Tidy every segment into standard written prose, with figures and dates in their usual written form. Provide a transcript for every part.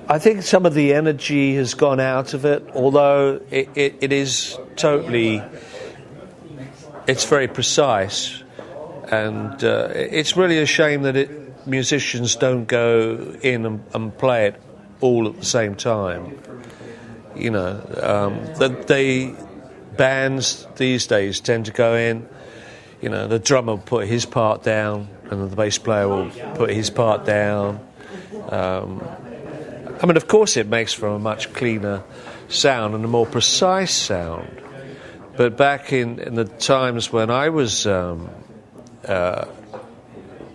I think some of the energy has gone out of it, although it is totally, it's very precise, and it's really a shame that musicians don't go in and play it all at the same time. You know, bands these days tend to go in, you know, the drummer will put his part down and the bass player will put his part down. I mean, of course it makes for a much cleaner sound and a more precise sound. But back in the times when I was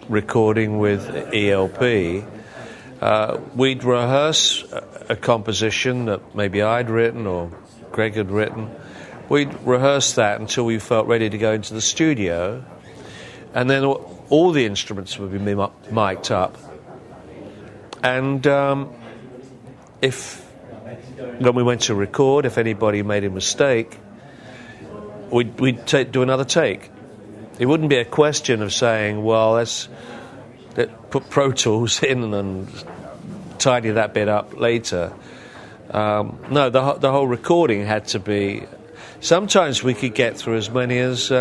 recording with ELP, we'd rehearse a composition that maybe I'd written or Greg had written. We'd rehearse that until we felt ready to go into the studio, and then all the instruments would be mic'd up. And when we went to record, if anybody made a mistake, we'd do another take. It wouldn't be a question of saying, well, let's put Pro Tools in and tidy that bit up later. No, the whole recording had to be... Sometimes we could get through as many as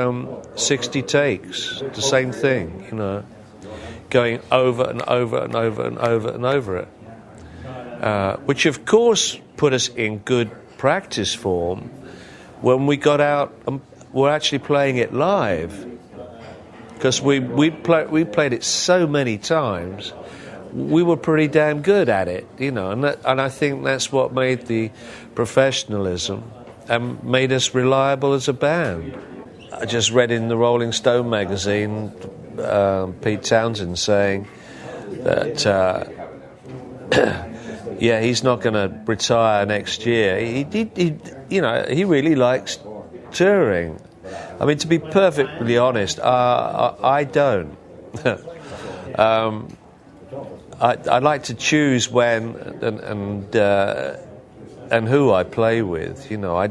60 takes, the same thing, you know, going over and over and over and over and over it. Which, of course, put us in good practice form when we got out and were actually playing it live. Because we played it so many times, we were pretty damn good at it, you know, and I think that's what made the professionalism and made us reliable as a band. I just read in the Rolling Stone magazine Pete Townsend saying that yeah, he's not going to retire next year. He you know, he really likes touring. I mean, to be perfectly honest, I don't. I like to choose when and who I play with. You know, I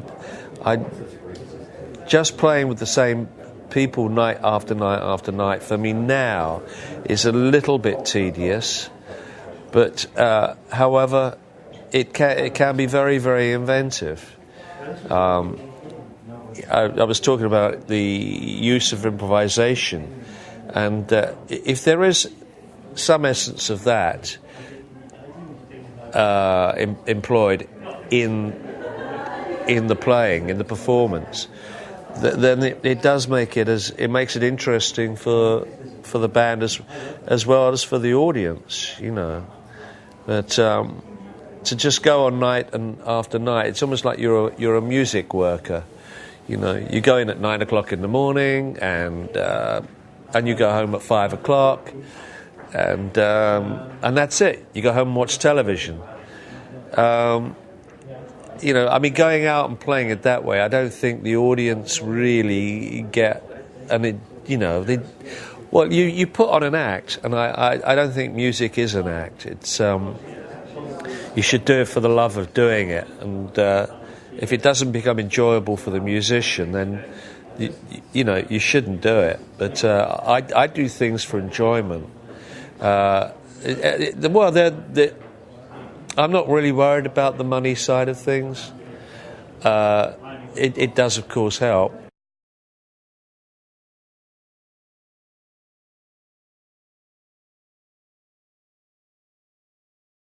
just playing with the same people night after night after night for me now is a little bit tedious. But however, it can be very, very inventive. I was talking about the use of improvisation, and if there is some essence of that employed in the playing, in the performance, then it does make it makes it interesting for the band as well as for the audience, you know. But to just go on night and after night, it's almost like you're a music worker. You know, you go in at 9 o'clock in the morning, and you go home at 5 o'clock, and that's it. You go home and watch television. You know, I mean, going out and playing it that way, I don't think the audience really get, and it, you know, well, you put on an act, and I don't think music is an act. It's you should do it for the love of doing it, and if it doesn't become enjoyable for the musician, then you know, you shouldn't do it. But I do things for enjoyment. Well, I'm not really worried about the money side of things. It does, of course, help.